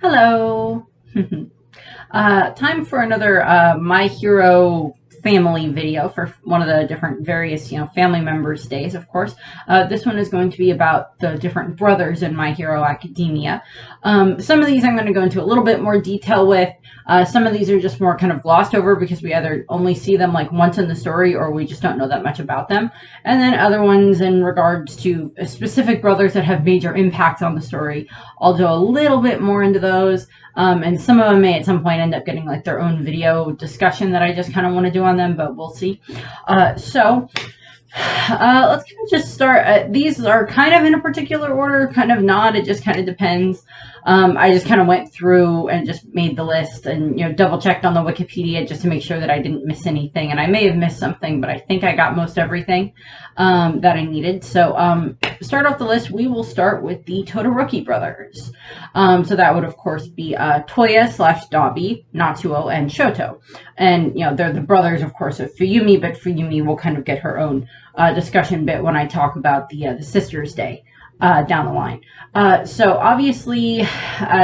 Hello. Time for another My Hero family video for one of the different various, family members' days, of course. This one is going to be about the different brothers in My Hero Academia. Some of these I'm going to go into a little bit more detail with. Some of these are just more kind of glossed over because we either only see them like once in the story or we just don't know that much about them. And then other ones in regards to specific brothers that have major impacts on the story. I'll do a little bit more into those. And some of them may at some point end up getting like their own video discussion that I just kind of want to do on them, but we'll see. Let's kind of just start. These are kind of in a particular order, kind of not. It just kind of depends. I just kind of went through and just made the list and, double checked on the Wikipedia just to make sure that I didn't miss anything. And I may have missed something, but I think I got most everything that I needed. So start off the list, we will start with the Todoroki brothers. So that would, of course, be Toya/Dabi, Natsuo, and Shoto. And, they're the brothers, of course, of Fuyumi, but Fuyumi will kind of get her own discussion bit when I talk about the Sisters' Day down the line. So obviously,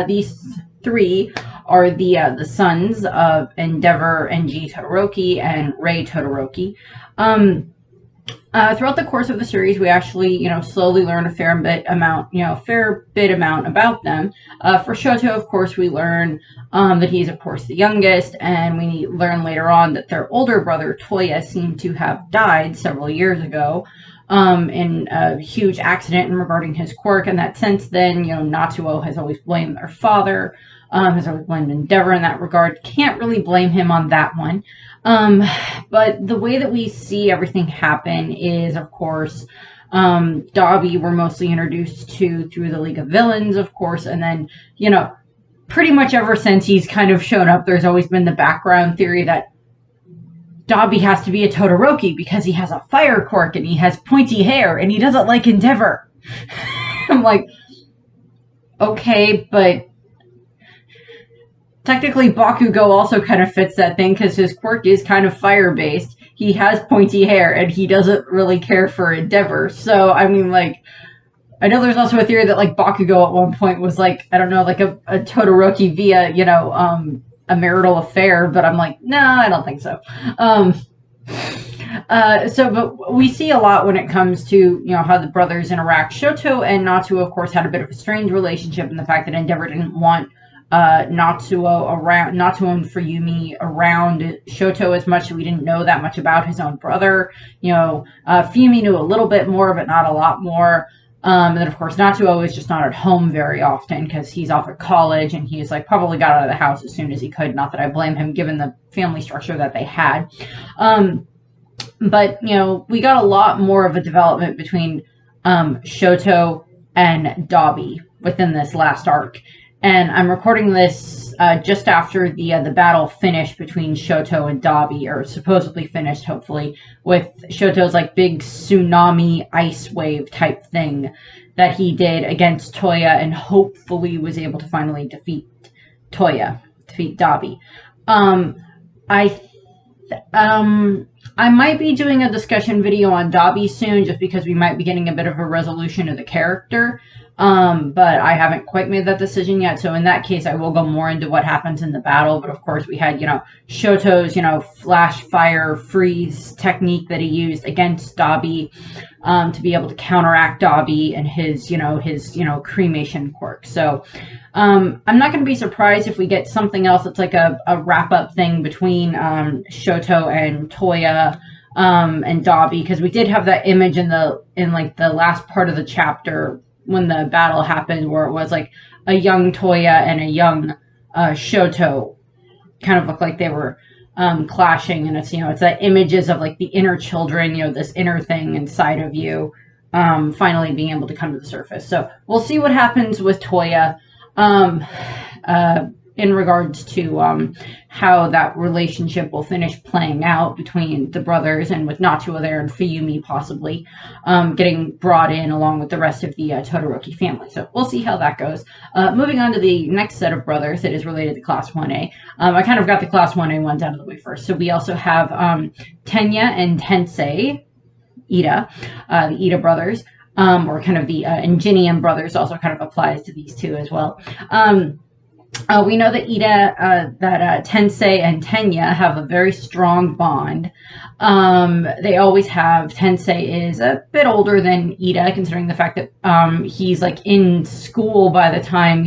these three are the sons of Endeavor NG Todoroki and Rei Todoroki. Throughout the course of the series, we actually, slowly learn a fair bit amount about them. For Shoto, of course, we learn that he's, of course, the youngest, and we learn later on that their older brother, Toya, seemed to have died several years ago in a huge accident regarding his quirk, and that since then, Natsuo has always blamed their father, has always blamed Endeavor in that regard. Can't really blame him on that one. But the way that we see everything happen is, of course, Dabi we're mostly introduced to through the League of Villains, of course, and then, pretty much ever since he's kind of shown up, there's always been the background theory that Dabi has to be a Todoroki because he has a fire quirk and he has pointy hair and he doesn't like Endeavor. I'm like, okay, but technically, Bakugo also kind of fits that thing because his quirk is kind of fire-based. He has pointy hair, and he doesn't really care for Endeavor. So, I mean, like, I know there's also a theory that, like, Bakugo at one point was, like, I don't know, like a Todoroki via, a marital affair. But I'm like, no, I don't think so. But we see a lot when it comes to, how the brothers interact. Shoto and Natsuo, of course, had a bit of a strange relationship in the fact that Endeavor didn't want Natsuo and Fuyumi around Shoto as much, so we didn't know that much about his own brother. Fuyumi knew a little bit more, but not a lot more. And then, of course, Natsuo is just not at home very often because he's off at college, and he's like probably got out of the house as soon as he could. Not that I blame him, given the family structure that they had. But we got a lot more of a development between Shoto and Dabi within this last arc. And I'm recording this just after the battle finished between Shoto and Dabi, or supposedly finished, hopefully, with Shoto's like big tsunami ice wave type thing that he did against Toya, and hopefully was able to finally defeat Dabi. I might be doing a discussion video on Dabi soon, just because we might be getting a bit of a resolution of the character. But I haven't quite made that decision yet. So in that case, I will go more into what happens in the battle. But of course, we had, Shoto's, flash, fire, freeze technique that he used against Dabi, to be able to counteract Dabi and his cremation quirk. So, I'm not going to be surprised if we get something else that's like a wrap-up thing between, Shoto and Toya, and Dabi, because we did have that image in the last part of the chapter when the battle happened, where it was like a young Toya and a young Shoto kind of looked like they were clashing, and it's it's that images of like the inner children, this inner thing inside of you, finally being able to come to the surface. So we'll see what happens with Toya in regards to how that relationship will finish playing out between the brothers, and with Natsuo there and Fuyumi possibly getting brought in along with the rest of the Todoroki family. So we'll see how that goes. Moving on to the next set of brothers that is related to Class 1A. I kind of got the Class 1A ones out of the way first. So we also have Tenya and Tensei Ida, the Ida brothers, or kind of the Ingenium brothers also kind of applies to these two as well. We know that Tensei and Tenya have a very strong bond. They always have. Tensei is a bit older than Ida, considering the fact that he's like in school by the time,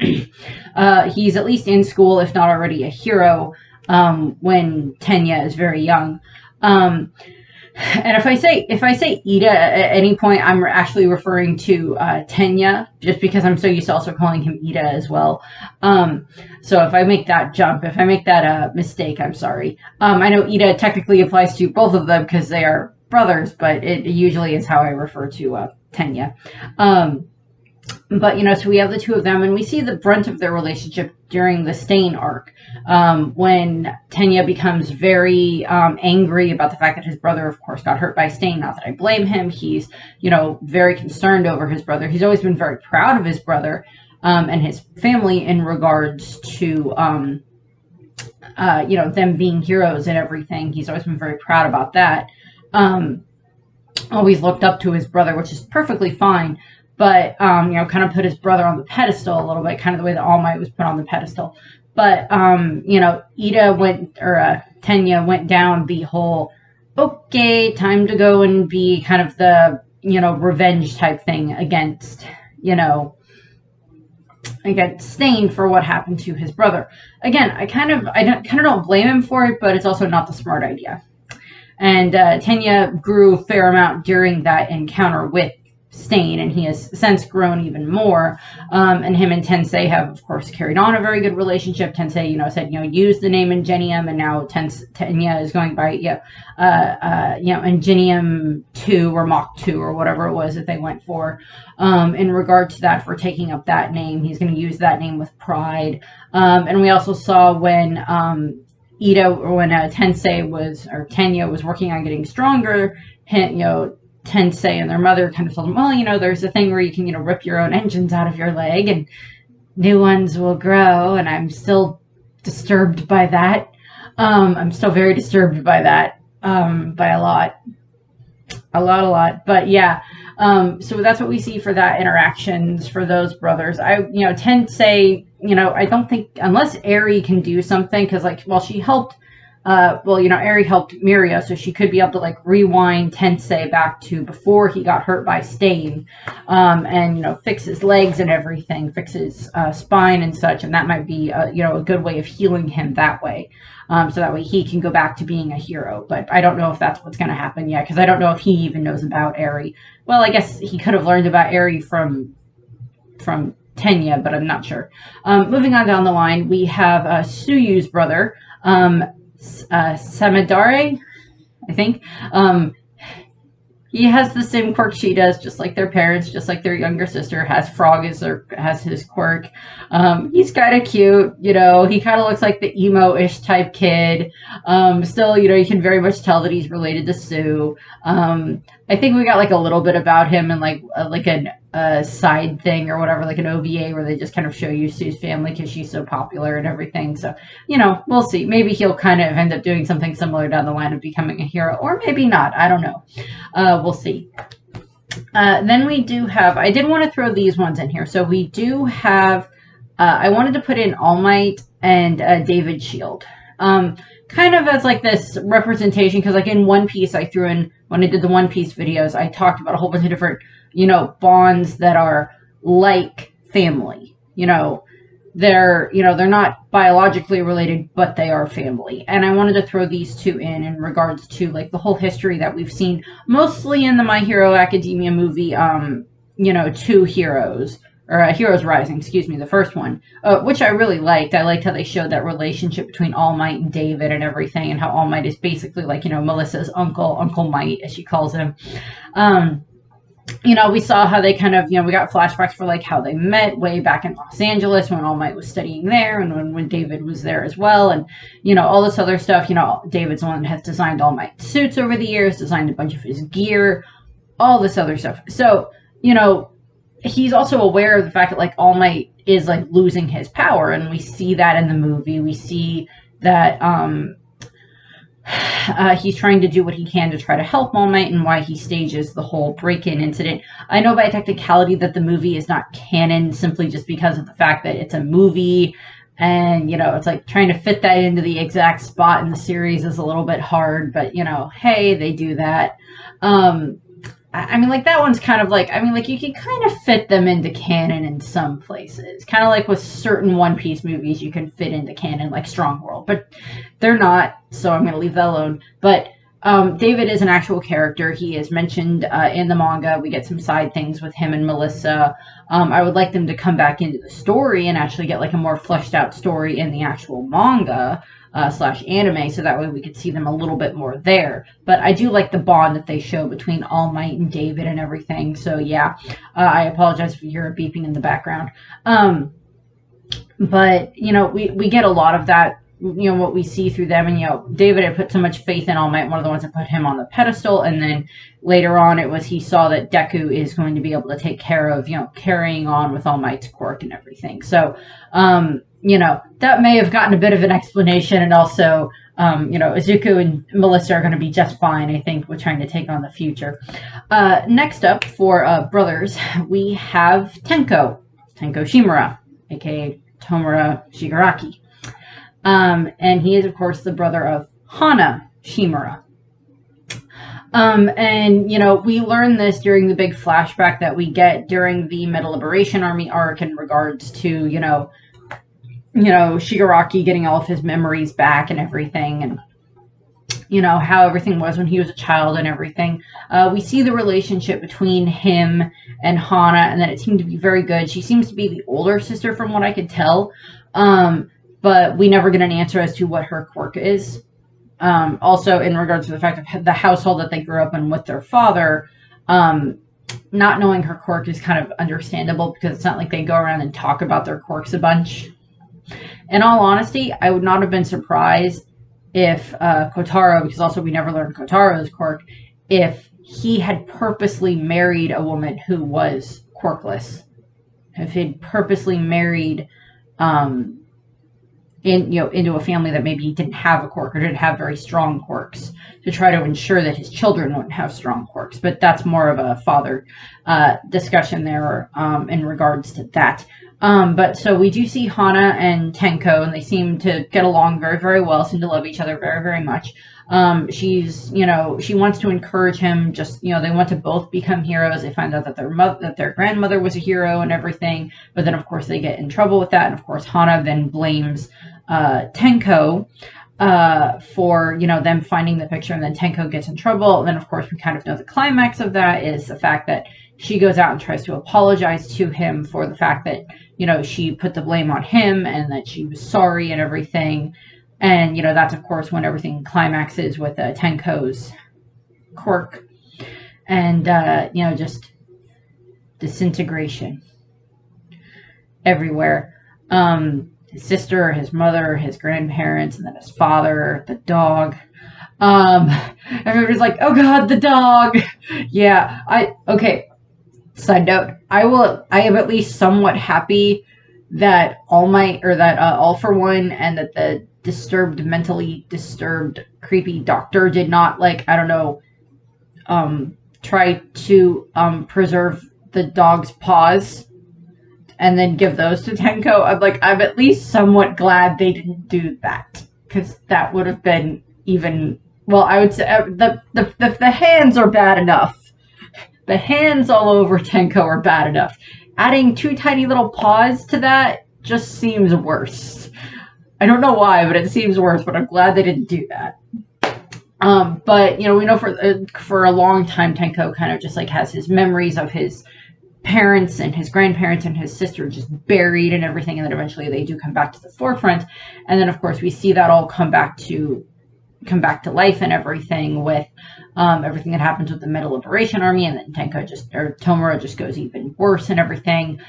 he's at least in school, if not already a hero, when Tenya is very young. And if I say Ida at any point, I'm actually referring to Tenya, just because I'm so used to also calling him Ida as well. So if I make that jump, if I make that mistake, I'm sorry. I know Ida technically applies to both of them because they are brothers, but it usually is how I refer to Tenya. But, so we have the two of them, and we see the brunt of their relationship during the Stain arc, when Tenya becomes very angry about the fact that his brother, of course, got hurt by Stain. Not that I blame him. He's, very concerned over his brother. He's always been very proud of his brother and his family in regards to, them being heroes and everything. He's always been very proud about that. Always looked up to his brother, which is perfectly fine. But, kind of put his brother on the pedestal a little bit, kind of the way that All Might was put on the pedestal. But, Tenya went down the whole, okay, time to go and be kind of the, revenge type thing against Stain for what happened to his brother. Again, I kind of don't blame him for it, but it's also not the smart idea. And Tenya grew a fair amount during that encounter with Stain, and he has since grown even more. And him and Tensei have, of course, carried on a very good relationship. Tensei, said, use the name Ingenium, and now Tenya is going by, Ingenium 2 or Mach 2 or whatever it was that they went for. In regard to that, for taking up that name, he's going to use that name with pride. And we also saw when Tenya was working on getting stronger, Tensei and their mother kind of told him, well, there's a thing where you can, rip your own engines out of your leg and new ones will grow. And I'm still disturbed by that. I'm still very disturbed by that, by a lot. But yeah, so that's what we see for that interactions for those brothers. Tensei, I don't think, unless Eri can do something, because she helped, Eri helped Miria, so she could be able to rewind Tensei back to before he got hurt by Stain, and fix his legs and everything, fix his spine and such, and that might be a good way of healing him that way, so that way he can go back to being a hero. But I don't know if that's what's going to happen yet, because I don't know if he even knows about Eri. Well, I guess he could have learned about Eri from Tenya, but I'm not sure. Moving on down the line, we have Suyu's brother, Samidare, I think. He has the same quirk she does, just like their parents, just like their younger sister has. Frog has his quirk. He's kind of cute, he kind of looks like the emo-ish type kid. Still, you can very much tell that he's related to Sue. I think we got a little bit about him in a side thing or whatever, an OVA where they just kind of show you Sue's family because she's so popular and everything. So, we'll see. Maybe he'll kind of end up doing something similar down the line of becoming a hero, or maybe not. I don't know. We'll see. Then we do have, I did want to throw these ones in here. So we do have, I wanted to put in All Might and David Shield. Kind of as this representation, because in One Piece I threw in, when I did the One Piece videos, I talked about a whole bunch of different, bonds that are like family. They're not biologically related, but they are family. And I wanted to throw these two in regards to the whole history that we've seen, mostly in the My Hero Academia movie, Two Heroes, or Heroes Rising, the first one, which I really liked. I liked how they showed that relationship between All Might and David and everything, and how All Might is basically Melissa's Uncle Might, as she calls him. We saw how they kind of, we got flashbacks for how they met way back in Los Angeles when All Might was studying there, and when David was there as well, and all this other stuff. David's the one that has designed All Might's suits over the years, designed a bunch of his gear, all this other stuff. So he's also aware of the fact that All Might is losing his power, and we see that in the movie. We see that he's trying to do what he can to try to help All Might, and why he stages the whole break-in incident. I know by technicality that the movie is not canon simply just because of the fact that it's a movie, and, it's like trying to fit that into the exact spot in the series is a little bit hard, but, hey, they do that. I mean, like, that one's kind of like, you can kind of fit them into canon in some places. Kind of like with certain One Piece movies, you can fit into canon, like Strong World. But they're not, so I'm going to leave that alone. But David is an actual character. He is mentioned in the manga. We get some side things with him and Melissa. I would like them to come back into the story and actually get, like, a more fleshed out story in the actual manga. / anime, so that way we could see them a little bit more there. But I do like the bond that they show between All Might and David and everything. So yeah, I apologize if you hear a beeping in the background. But we get a lot of that. What we see through them, and David had put so much faith in All Might, one of the ones that put him on the pedestal, and then later on it was he saw that Deku is going to be able to take care of carrying on with All Might's quirk and everything. So that may have gotten a bit of an explanation, and also Izuku and Melissa are going to be just fine, I think, with trying to take on the future. Next up for brothers, we have Tenko Shimura, aka Tomura Shigaraki. And he is, of course, the brother of Hana Shimura. And, we learn this during the big flashback that we get during the Metal Liberation Army arc in regards to, Shigaraki getting all of his memories back and everything, and, how everything was when he was a child and everything. We see the relationship between him and Hana, and that it seemed to be very good. She seems to be the older sister from what I could tell. But we never get an answer as to what her quirk is. Also, in regards to the fact of the household that they grew up in with their father, not knowing her quirk is kind of understandable, because it's not like they go around and talk about their quirks a bunch. In all honesty, I would not have been surprised if Kotaro, because also we never learned Kotaro's quirk, if he had purposely married a woman who was quirkless. If he'd purposely married into a family that maybe didn't have a quirk or didn't have very strong quirks, to try to ensure that his children wouldn't have strong quirks. But that's more of a father discussion there in regards to that. But so we do see Hana and Tenko, and they seem to get along very, very well, seem to love each other very, very much. She's, she wants to encourage him, just, they want to both become heroes. They find out that their grandmother was a hero and everything, but then of course they get in trouble with that, and of course Hana then blames Tenko for, them finding the picture, and then Tenko gets in trouble, and then of course we kind of know the climax of that is the fact that she goes out and tries to apologize to him for the fact that, she put the blame on him, and that she was sorry and everything. And, that's, of course, when everything climaxes with Tenko's quirk. And, just disintegration everywhere. His sister, his mother, his grandparents, and then his father, the dog. Everybody's like, oh God, the dog. Yeah, okay. Side note, I am at least somewhat happy that All for One and that the mentally disturbed, creepy doctor did not, try to preserve the dog's paws and then give those to Tenko. I'm at least somewhat glad they didn't do that, because that would have been even, well, I would say the hands are bad enough. The hands all over Tenko are bad enough. Adding 2 tiny little paws to that just seems worse. I don't know why, but it seems worse, but I'm glad they didn't do that. But, we know for a long time, Tenko kind of just, has his memories of his parents and his grandparents and his sister just buried and everything, and then eventually they do come back to the forefront. And then, of course, we see that all come back to life and everything with everything that happens with the Metal Liberation Army, and then Tomura just goes even worse and everything.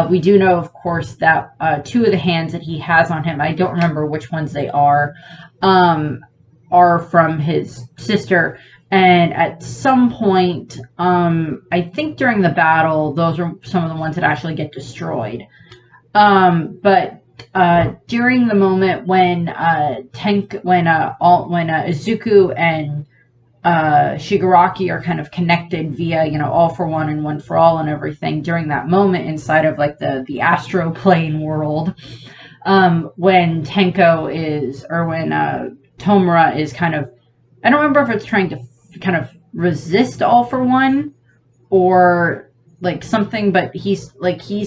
We do know, of course, that 2 of the hands that he has on him, I don't remember which ones they are from his sister. And at some point, I think during the battle, those are some of the ones that actually get destroyed. But during the moment when Izuku and Shigaraki are kind of connected via, all for one and one for all and everything, during that moment inside of like the astro plane world, when Tomura is kind of, I don't remember if it's trying to kind of resist all for one or like something, but he's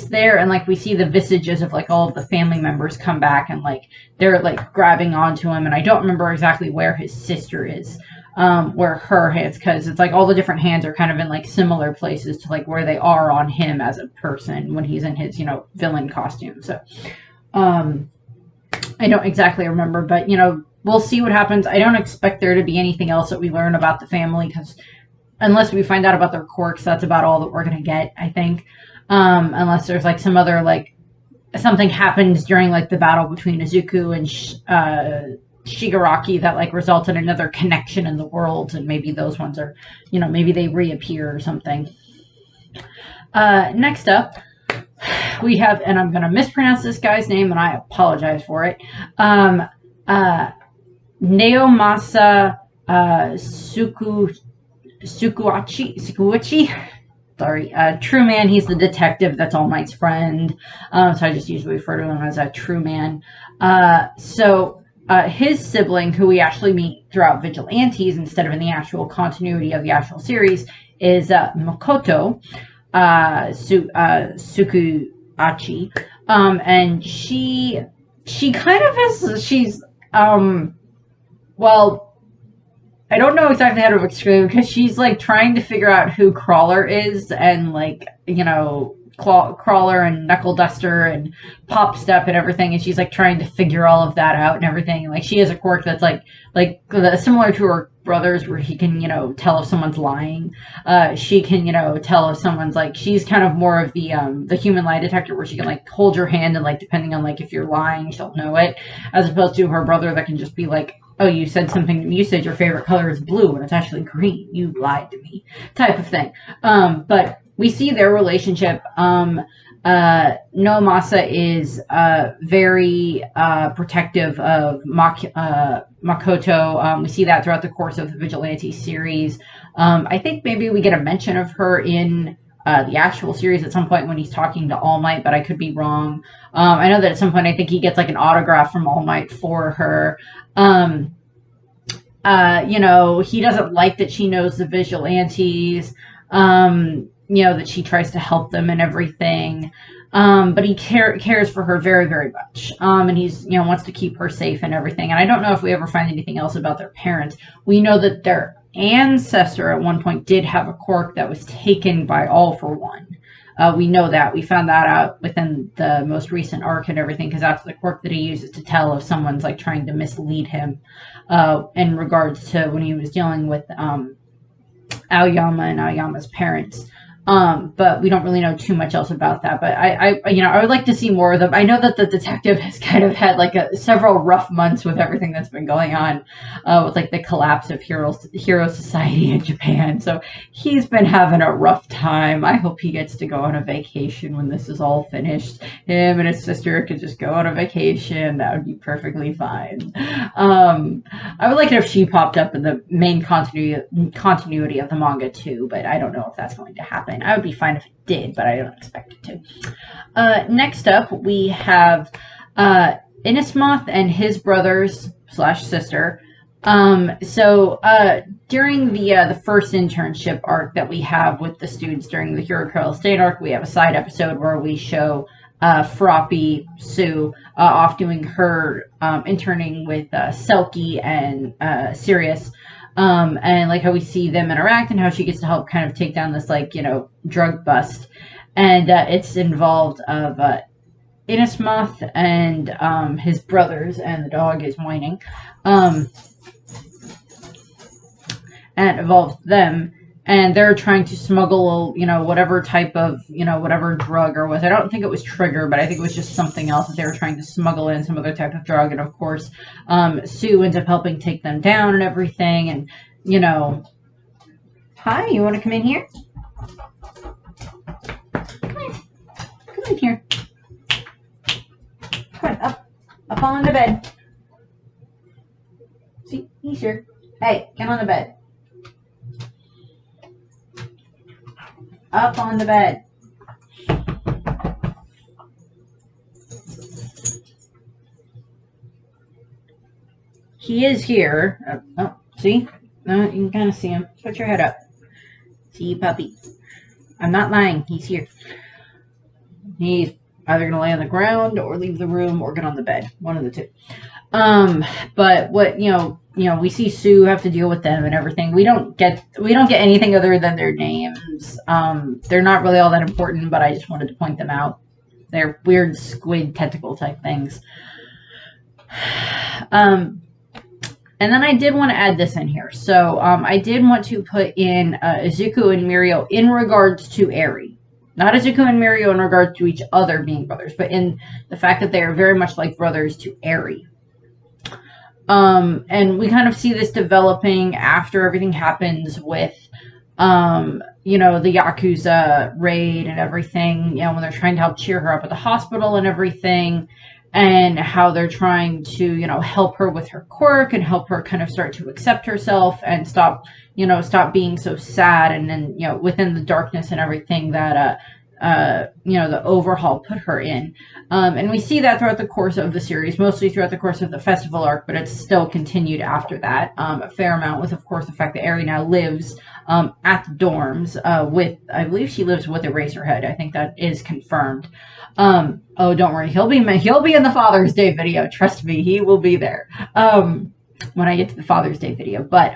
there, and like we see the visages of like all of the family members come back, and like they're like grabbing onto him, and I don't remember exactly where his sister is, where her hands, because it's like all the different hands are kind of in like similar places to like where they are on him as a person when he's in his villain costume. So I don't exactly remember, but we'll see what happens. I don't expect there to be anything else that we learn about the family, because unless we find out about their quirks, that's about all that we're going to get, I think. Unless there's like some other, like, something happens during like the battle between Izuku and Shigaraki that like resulted in another connection in the worlds, and maybe those ones are, maybe they reappear or something. Next up, we have, and I'm going to mispronounce this guy's name, and I apologize for it, Naomasa Sukuachi. Sorry, True Man. He's the detective that's All Might's friend. So I just usually refer to him as a True Man. His sibling, who we actually meet throughout Vigilantes instead of in the actual continuity of the actual series, is Makoto Sukuachi. And she kind of is, well, I don't know exactly how to explain, because she's like trying to figure out who Crawler is, and like, Crawler and Knuckle Duster and Pop Step and everything, and she's like trying to figure all of that out and everything. Like, she has a quirk that's like similar to her brother's, where he can tell if someone's lying. She can tell if someone's like, she's kind of more of the human lie detector, where she can like hold your hand, and like depending on like if you're lying, she'll know it, as opposed to her brother that can just be like, oh, you said something, you said your favorite color is blue and it's actually green, you lied to me, type of thing. But we see their relationship. Noamasa is very protective of Makoto. We see that throughout the course of the Vigilante series. I think maybe we get a mention of her in the actual series at some point when he's talking to All Might, but I could be wrong. I know that at some point I think he gets like an autograph from All Might for her. He doesn't like that she knows the Vigilantes, that she tries to help them and everything. But he cares for her very, very much. And he's, wants to keep her safe and everything. And I don't know if we ever find anything else about their parents. We know that their ancestor at one point did have a quirk that was taken by All for One. We know that. We found that out within the most recent arc and everything, because that's the quirk that he uses to tell if someone's like trying to mislead him, in regards to when he was dealing with Aoyama and Aoyama's parents. But we don't really know too much else about that. But I would like to see more of them. I know that the detective has kind of had like several rough months with everything that's been going on, with like the collapse of Hero Society in Japan. So he's been having a rough time. I hope he gets to go on a vacation when this is all finished. Him and his sister could just go on a vacation. That would be perfectly fine. I would like it if she popped up in the main continuity of the manga too, but I don't know if that's going to happen. I would be fine if it did, but I don't expect it to. Next up, we have Innesmoth and his brothers / sister. During the first internship arc that we have with the students during the Hero Curl Estate arc, we have a side episode where we show Froppy Sue off doing her interning with Selkie and Sirius. And like how we see them interact and how she gets to help kind of take down this drug bust. And it's involved of Innesmoth and his brothers, and the dog is whining. And it involves them, and they're trying to smuggle, whatever type of, whatever drug or was. I don't think it was trigger, but I think it was just something else that they were trying to smuggle in, some other type of drug. And of course, Sue ends up helping take them down and everything. And, hi, you want to come in here? Come in here. Come on up. Up on the bed. See, he's here. Hey, get on the bed. Up on the bed. He is here. Oh, see? You can kind of see him. Put your head up. See, puppy. I'm not lying. He's here. He's either going to lay on the ground or leave the room or get on the bed. One of the two. But what, we see Sue have to deal with them and everything. We don't get anything other than their names. They're not really all that important, but I just wanted to point them out. They're weird squid tentacle type things. And then I did want to add this in here. So I did want to put in Izuku and Mirio in regards to Eri. Not Izuku and Mirio in regards to each other being brothers, but in the fact that they are very much like brothers to Eri. And we kind of see this developing after everything happens with, the Yakuza raid and everything, when they're trying to help cheer her up at the hospital and everything. And how they're trying to, help her with her quirk and help her kind of start to accept herself and stop being so sad. And then, within the darkness and everything that, the overhaul put her in. And we see that throughout the course of the series, mostly throughout the course of the festival arc, but it's still continued after that, a fair amount with, of course, the fact that Eri now lives at the dorms with, I believe she lives with Eraserhead. I think that is confirmed. Oh, don't worry. He'll be in the Father's Day video. Trust me, he will be there. When I get to the Father's Day video. But,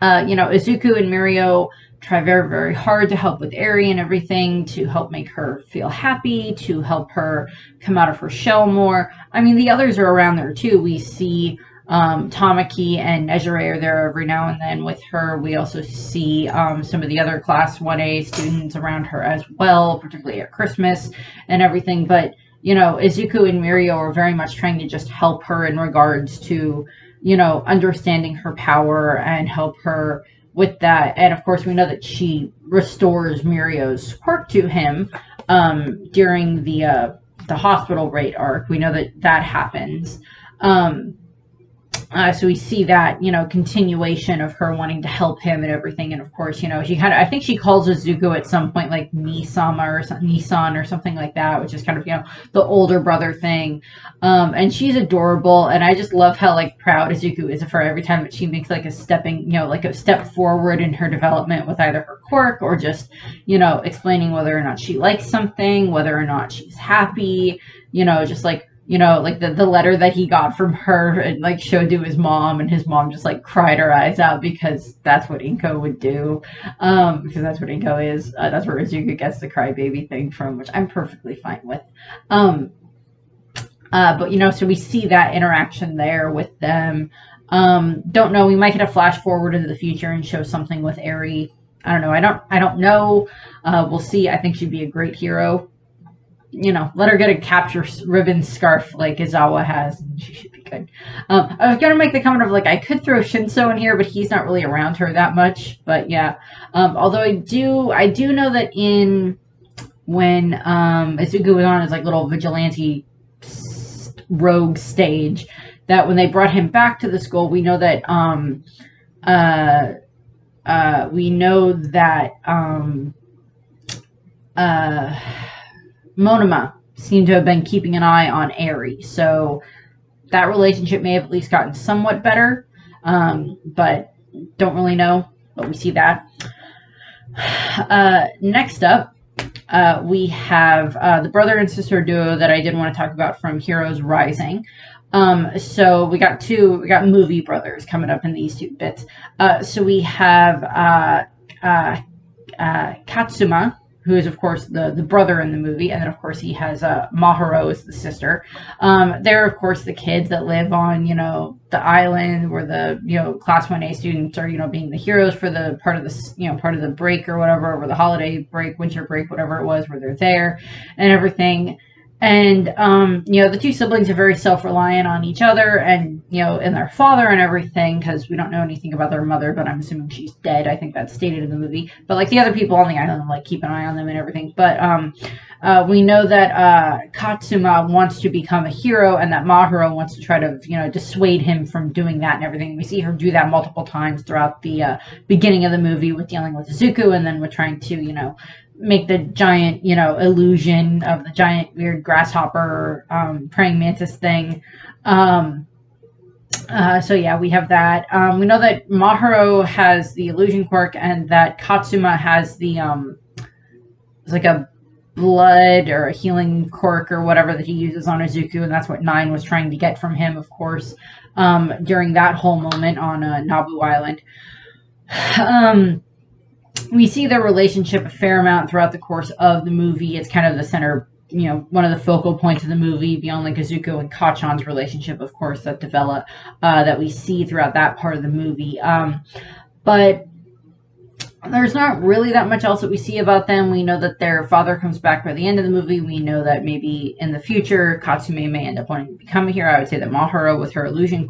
Izuku and Mirio try very, very hard to help with Eri and everything, to help make her feel happy, to help her come out of her shell more. I mean, the others are around there too. We see Tamaki and Nejire are there every now and then with her. We also see some of the other Class 1A students around her as well, particularly at Christmas and everything. But, Izuku and Mirio are very much trying to just help her in regards to, understanding her power and help her with that. And of course, we know that she restores Mirio's quirk to him during the hospital raid arc. We know that happens. So we see that, continuation of her wanting to help him and everything. And of course, she I think she calls Izuku at some point like Nissan or something like that, which is kind of, the older brother thing. And she's adorable. And I just love how proud Izuku is of her every time that she makes a step forward in her development with either her quirk or just, explaining whether or not she likes something, whether or not she's happy, just the letter that he got from her and showed to his mom, and his mom just cried her eyes out because that's what Inko would do. Because that's what Inko is. That's where Izuku gets the crybaby thing from, which I'm perfectly fine with. But so we see that interaction there with them. Don't know, we might get a flash forward into the future and show something with Eri. I don't know. I don't know. We'll see. I think she'd be a great hero. Let her get a capture ribbon scarf like Izawa has, and she should be good. I was going to make the comment of, I could throw Shinso in here, but he's not really around her that much. But, yeah. Although I do know that when Izuku was on his, little vigilante rogue stage, that when they brought him back to the school, we know that, Monoma seemed to have been keeping an eye on Eri, so that relationship may have at least gotten somewhat better, but don't really know, but we see that. Next up, we have the brother and sister duo that I did want to talk about from Heroes Rising. So we got movie brothers coming up in these two bits. So we have Katsuma, who is, of course, the brother in the movie. And then, of course, he has Maharo as the sister. They're, of course, the kids that live on, the island where the, Class 1A students are, being the heroes for the part of the break or whatever, over the holiday break, winter break, whatever it was, where they're there and everything. And, the two siblings are very self-reliant on each other and, and their father and everything, because we don't know anything about their mother, but I'm assuming she's dead. I think that's stated in the movie. But, like, the other people on the island, like, keep an eye on them and everything. But, we know that, Katsuma wants to become a hero and that Mahiro wants to try to, dissuade him from doing that and everything. We see her do that multiple times throughout the, beginning of the movie with dealing with Izuku and then with trying to, make the giant, illusion of the giant weird grasshopper praying mantis thing. So yeah, we have that. We know that Mahiro has the illusion quirk and that Katsuma has the it's like a blood or a healing quirk or whatever that he uses on Izuku, and that's what Nine was trying to get from him, of course, during that whole moment on Nabu Island. We see their relationship a fair amount throughout the course of the movie. It's kind of the center, one of the focal points of the movie, beyond like Izuku and Kachan's relationship, of course, that develop, that we see throughout that part of the movie. But there's not really that much else that we see about them. We know that their father comes back by the end of the movie. We know that maybe in the future, Katsume may end up wanting to become a hero. I would say that Mahiro, with her illusion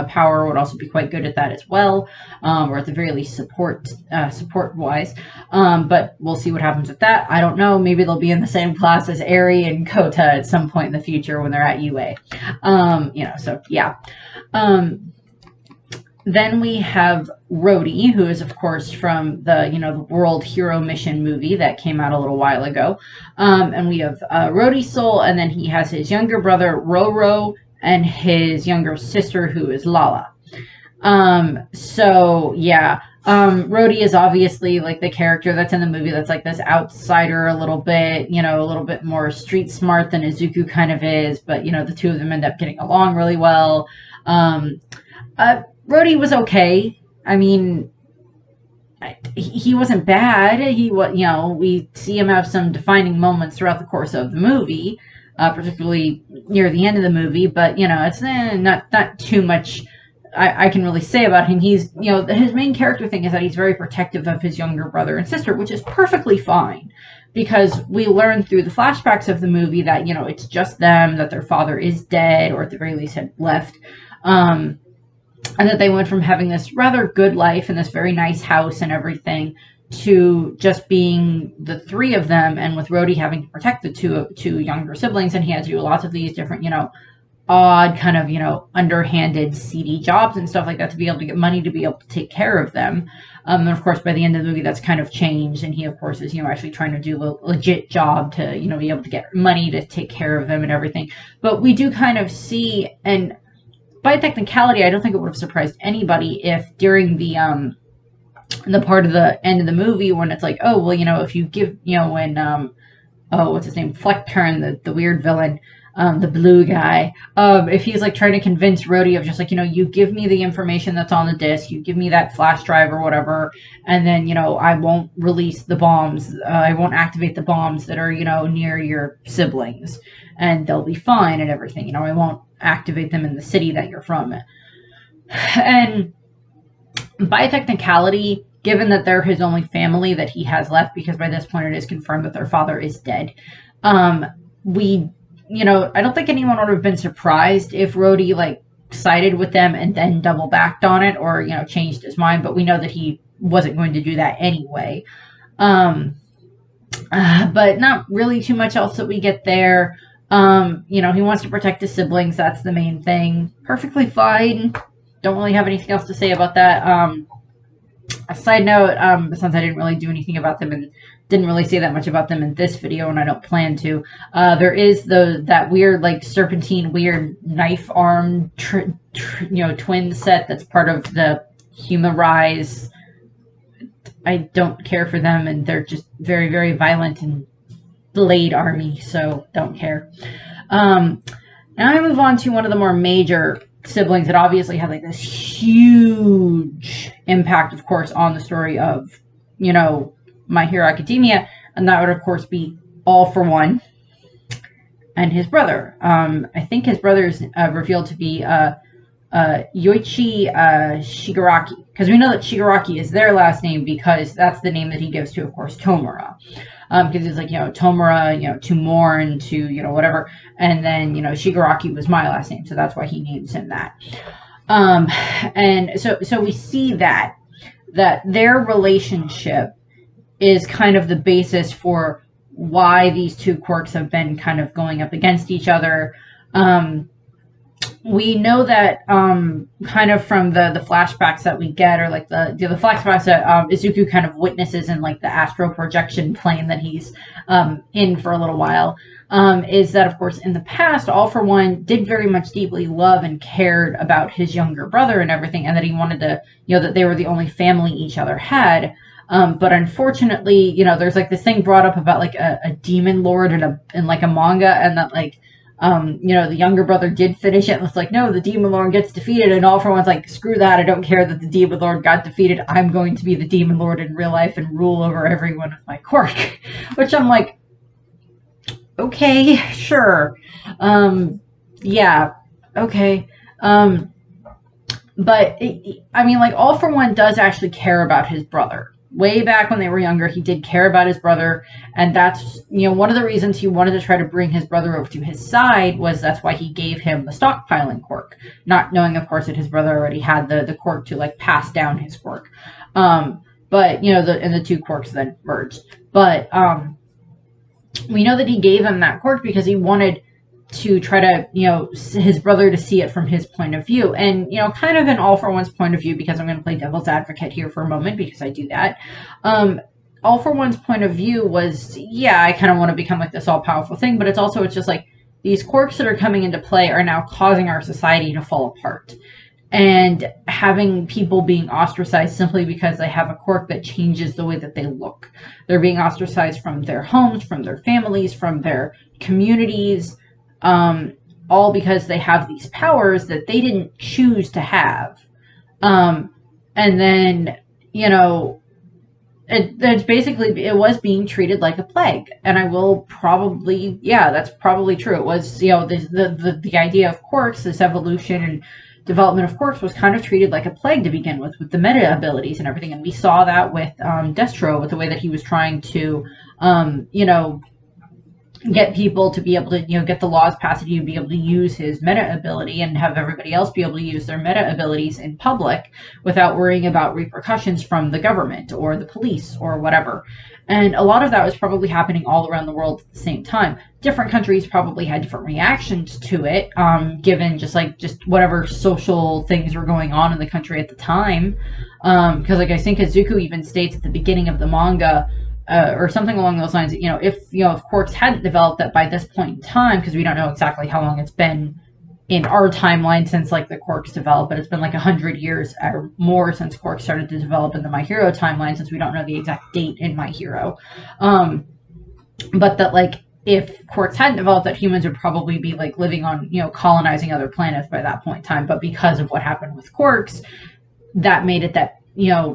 power, would also be quite good at that as well, or at the very least support wise. But we'll see what happens with that. I don't know. Maybe they'll be in the same class as Eri and Kota at some point in the future when they're at UA. So yeah. Then we have Rhodey, who is, of course, from the World Hero Mission movie that came out a little while ago. And we have Rhodey's soul, and then he has his younger brother, Roro, and his younger sister, who is Lala. So, yeah. Rhodey is obviously, like, the character that's in the movie that's, like, this outsider a little bit, a little bit more street smart than Izuku kind of is. But, the two of them end up getting along really well. Rhodey was okay. I mean, he wasn't bad. We see him have some defining moments throughout the course of the movie, particularly near the end of the movie. But it's not too much I can really say about him. He's his main character thing is that he's very protective of his younger brother and sister, which is perfectly fine, because we learn through the flashbacks of the movie that it's just them, that their father is dead, or at the very least had left. And that they went from having this rather good life in this very nice house and everything to just being the three of them, and with Rhodey having to protect the two younger siblings, and he had to do lots of these different, odd kind of, underhanded, seedy jobs and stuff like that to be able to get money to be able to take care of them. And of course, by the end of the movie, that's kind of changed, and he, of course, is, actually trying to do a legit job to, be able to get money to take care of them and everything. But we do kind of see, and by technicality, I don't think it would have surprised anybody if during the part of the end of the movie when it's like, oh, well, if you give, when, what's his name? Fleckturn, the weird villain, the blue guy, if he's like trying to convince Rhodey of just like, you give me the information that's on the disc, you give me that flash drive or whatever, and then, I won't release the bombs, I won't activate the bombs that are, near your siblings, and they'll be fine and everything, I won't activate them in the city that you're from. And by technicality, given that they're his only family that he has left, because by this point it is confirmed that their father is dead, I don't think anyone would have been surprised if Rhodey, like, sided with them and then double backed on it, or, changed his mind, but we know that he wasn't going to do that anyway. But not really too much else that we get there. He wants to protect his siblings. That's the main thing. Perfectly fine. Don't really have anything else to say about that. A side note, since I didn't really do anything about them and didn't really say that much about them in this video, and I don't plan to, there is that weird, like, serpentine, weird knife arm, twin set that's part of the Humarise. I don't care for them, and they're just very, very violent and Blade Army, so don't care. Now I move on to one of the more major siblings that obviously had like this huge impact, of course, on the story of, My Hero Academia, and that would, of course, be All for One and his brother. I think his brother is revealed to be Yoichi Shigaraki, because we know that Shigaraki is their last name because that's the name that he gives to, of course, Tomura. because it's like, Tomura, to mourn, to, whatever. And then, Shigaraki was my last name, so that's why he names him that. And so we see that their relationship is kind of the basis for why these two quirks have been kind of going up against each other. We know that kind of from the flashbacks that we get, or like the flashbacks that Izuku kind of witnesses in like the astral projection plane that he's in for a little while, is that, of course, in the past, All For One did very much deeply love and cared about his younger brother and everything, and that he wanted to, that they were the only family each other had. But unfortunately, there's like this thing brought up about like a demon lord in like a manga, and that like, the younger brother did finish it, and it's like, no, the demon lord gets defeated, and All For One's like, screw that, I don't care that the demon lord got defeated, I'm going to be the demon lord in real life and rule over everyone with my quirk. Which I'm like, okay, sure. Yeah, okay. But, I mean, like, All For One does actually care about his brother. Way back when they were younger, he did care about his brother, and that's, one of the reasons he wanted to try to bring his brother over to his side was that's why he gave him the stockpiling quirk, not knowing, of course, that his brother already had the quirk to, like, pass down his quirk. But, and the two quirks then merged. But, we know that he gave him that quirk because he wanted to try to, his brother to see it from his point of view. And, kind of in All For One's point of view, because I'm going to play devil's advocate here for a moment, because I do that. All For One's point of view was, yeah, I kind of want to become like this all-powerful thing, but it's just like, these quirks that are coming into play are now causing our society to fall apart. And having people being ostracized simply because they have a quirk that changes the way that they look. They're being ostracized from their homes, from their families, from their communities, all because they have these powers that they didn't choose to have. And then, it's basically, it was being treated like a plague. And I will probably, yeah, that's probably true. It was, the idea of quirks, this evolution and development of quirks was kind of treated like a plague to begin with the meta abilities and everything. And we saw that with Destro, with the way that he was trying to, get people to be able to, get the laws passed to be able to use his meta ability and have everybody else be able to use their meta abilities in public without worrying about repercussions from the government or the police or whatever. And a lot of that was probably happening all around the world at the same time. Different countries probably had different reactions to it, given just whatever social things were going on in the country at the time. Because like I think Izuku even states at the beginning of the manga, or something along those lines, if quirks hadn't developed, that by this point in time, because we don't know exactly how long it's been in our timeline since like the quirks developed, but it's been like 100 years or more since quirks started to develop in the My Hero timeline, since we don't know the exact date in My Hero. But that like if quirks hadn't developed, that humans would probably be like living on, colonizing other planets by that point in time. But because of what happened with quirks, that made it that,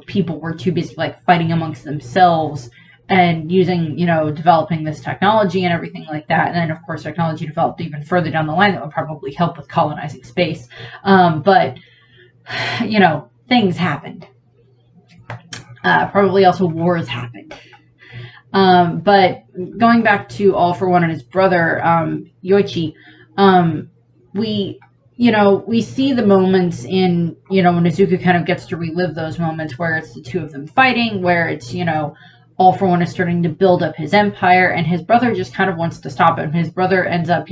people were too busy like fighting amongst themselves and using, developing this technology and everything like that. And then, of course, technology developed even further down the line that would probably help with colonizing space. But, things happened. Probably also wars happened. But going back to All For One and his brother, Yoichi, we see the moments in, when Izuku kind of gets to relive those moments where it's the two of them fighting, where it's, All For One is starting to build up his empire, and his brother just kind of wants to stop him. His brother ends up,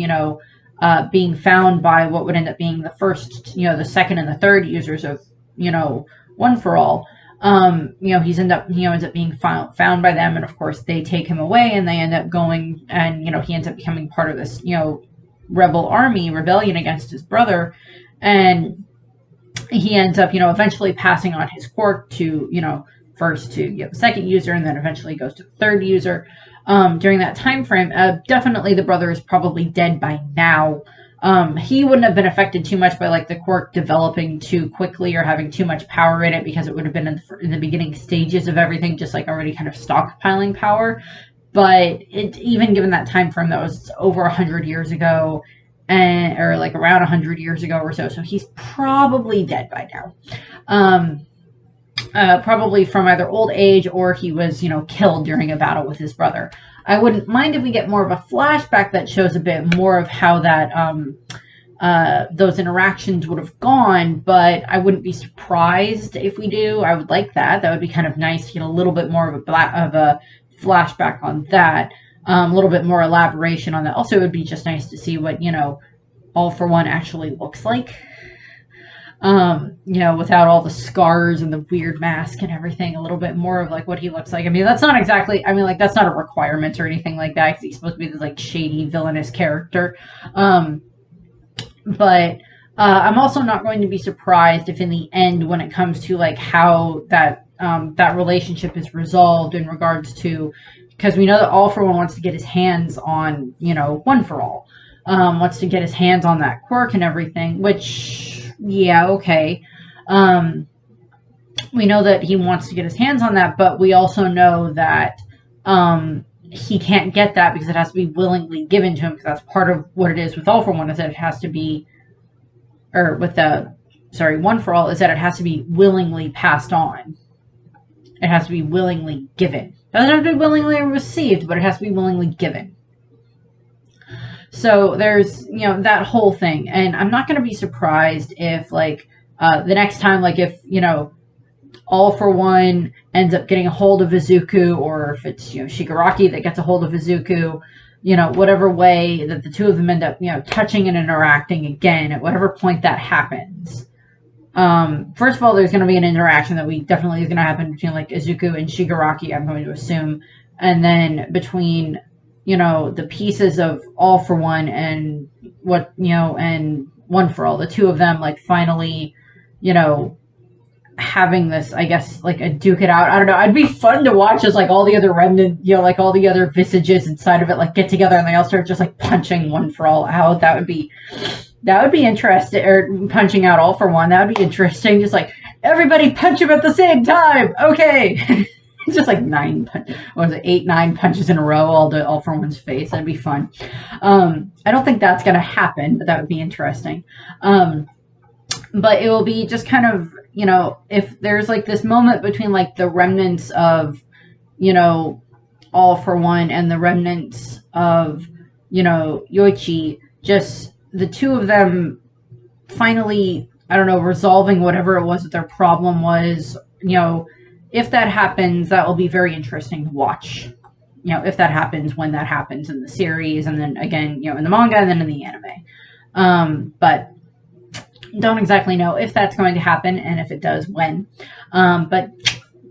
being found by what would end up being the first, the second and the third users of, One For All. He ends up being found by them, and of course they take him away, and they end up going, and, he ends up becoming part of this, rebellion against his brother, and he ends up, eventually passing on his quirk to, first to the second user, and then eventually goes to the third user. During that time frame, definitely the brother is probably dead by now. He wouldn't have been affected too much by like the quirk developing too quickly or having too much power in it, because it would have been in the beginning stages of everything, just like already kind of stockpiling power. But even given that time frame, that was over 100 years ago, or like around 100 years ago or so. So he's probably dead by now. Probably from either old age or he was, killed during a battle with his brother. I wouldn't mind if we get more of a flashback that shows a bit more of how that those interactions would have gone, but I wouldn't be surprised if we do. I would like that. That would be kind of nice to get a little bit more of a flashback on that, a little bit more elaboration on that. Also, it would be just nice to see what, All for One actually looks like. Without all the scars and the weird mask and everything, a little bit more of like what he looks like. I mean, that's not exactly, that's not a requirement or anything like that, because he's supposed to be this like shady, villainous character. But I'm also not going to be surprised if in the end, when it comes to like how that relationship is resolved in regards to, because we know that All for One wants to get his hands on, One for All, wants to get his hands on that quirk and everything, which, yeah, okay. We know that he wants to get his hands on that, but we also know that he can't get that because it has to be willingly given to him, because that's part of what it is with All for One, is that it has to be, or with One for All, is that it has to be willingly passed on. It has to be willingly given. It doesn't have to be willingly received, but it has to be willingly given. So there's, that whole thing. And I'm not going to be surprised if, like, the next time, like, if, All for One ends up getting a hold of Izuku, or if it's, Shigaraki that gets a hold of Izuku, whatever way that the two of them end up, touching and interacting again, at whatever point that happens. First of all, there's going to be an interaction that definitely is going to happen between, like, Izuku and Shigaraki, I'm going to assume. And then between, the pieces of All for One and and One for All, the two of them, like, finally, having this, I guess, like, a duke it out. I don't know. It'd be fun to watch as, like, all the other remnant, like, all the other visages inside of it, like, get together and they all start just, like, punching One for All out. That would be interesting. Or punching out All for One. That would be interesting. Just, like, everybody punch him at the same time. Okay. It's just like 8, 9 punches in a row, all for One's face. That'd be fun. I don't think that's going to happen, but that would be interesting. But it will be just kind of, if there's like this moment between like the remnants of, All for One and the remnants of, Yoichi, just the two of them finally, I don't know, resolving whatever it was that their problem was, if that happens, that will be very interesting to watch. If that happens, when that happens in the series, and then again, in the manga, and then in the anime. But don't exactly know if that's going to happen, and if it does, when. But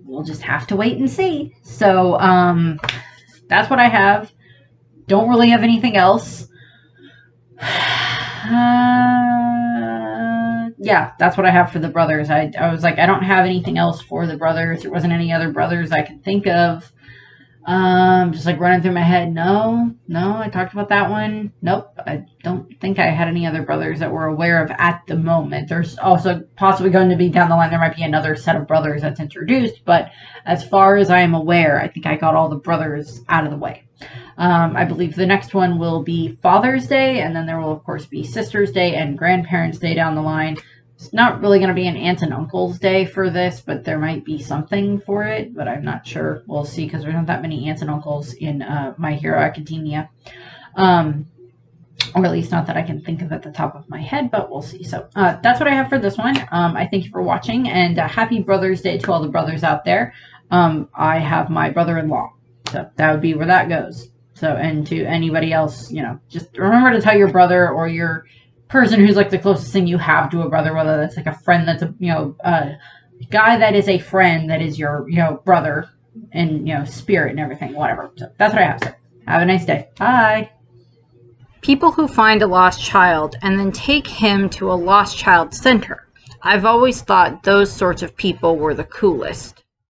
we'll just have to wait and see. So that's what I have. Don't really have anything else. Yeah, that's what I have for the brothers. I was like, I don't have anything else for the brothers. There wasn't any other brothers I could think of. Just like running through my head. No, I talked about that one. Nope, I don't think I had any other brothers that we're aware of at the moment. There's also possibly going to be down the line, there might be another set of brothers that's introduced, but as far as I am aware, I think I got all the brothers out of the way. I believe the next one will be Father's Day, and then there will, of course, be Sister's Day and Grandparents' Day down the line. It's not really going to be an Aunts and Uncles Day for this, but there might be something for it, but I'm not sure. We'll see, because there's not that many aunts and uncles in My Hero Academia. Or at least not that I can think of at the top of my head, but we'll see. So that's what I have for this one. I thank you for watching, and happy Brother's Day to all the brothers out there. I have my brother-in-law, so that would be where that goes. So, and to anybody else, just remember to tell your brother or your person who's like the closest thing you have to a brother, whether that's like a friend that's a guy that is a friend that is your brother in spirit and everything, whatever. So that's what I have. So have a nice day. Bye. People who find a lost child and then take him to a lost child center. I've always thought those sorts of people were the coolest.